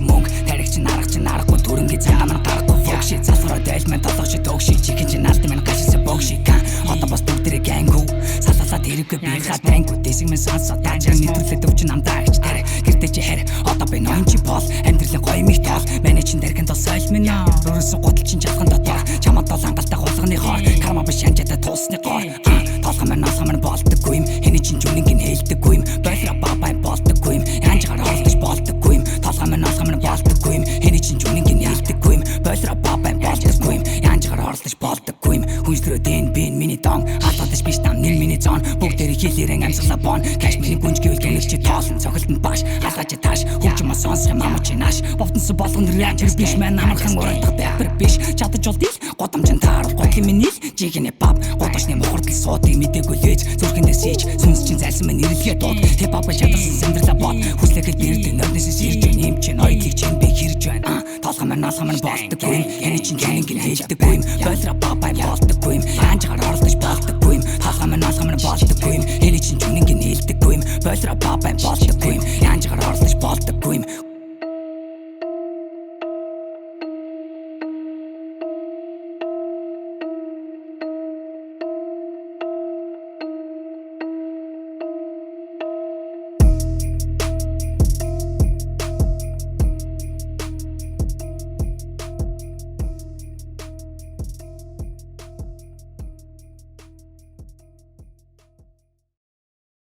чи мөнгө тарих чи нарахгүй түрэнгийн цаа маань гарахгүй фокши засвараа дайлман толгоши төгши чихэн чи наалт минь гашилсан богши кан одоо бас бүгдэрэг ангу салсалаа тэрвгэ би хатангу дэсиг минь сонсоо таажаа нэвтрүүлээд өвч намдаа гэж тарих гэртээ чи харь одоо би ноён чи бол амьдралын гоё мих тоол манай чин дарган тол сойл минь өрөөсөн гутал чин жалхан дотор чамд тол хангалттай хулганы хоор карма биш ханчаатай туусны гоор толгой маань насаа маань болдоггүй юм хэний чин жүнингийн хэлдэггүй юм байра бабай болдоггүй юм янжгаар оролдож болдоггүй юм толгой маань насаа маань болдоггүй юм хэний чин жүнингийн хэлдэггүй юм байра бабай болдоггүй юм янжгаар оролдож болдоггүй юм хүнслэрөө дэн бин миний дон хатадаж биш там нэг миний зон бүгдээр хийлэрэн амьсгалаа бон кашмирын гүнж гэвэл гэнэл чи тоолн цохилтон баш алгаж тааш хөвч мас сонсох юм амч нааш бовтонс болгон реактор биш мэн амархан уралдах бэпэр биш чадаж бол дил годамжин таарал готлын миний жигнэ пап годошны мохордол суудыг мэдээгүй лээж зүрхэндээ сийж сүнс чин зайлсан мэн нэрлэгээ дууд хип хопыг чадсан сэндэрлээ бод хүслэхэд нэрдэ нэрнэсээс ирж байна юм чин ойдлыг чин би хэрж байна толгой маань насаа маань болдоггүй юм яний чин гэнгийн хэлдэггүй юм байра бабай болдоггүй юм анжгаар оролдож болдоггүй юм толгой маань насаа маань болдоггүй юм яний чин гэнгийн хэлдэггүй юм байра бабай болдоггүй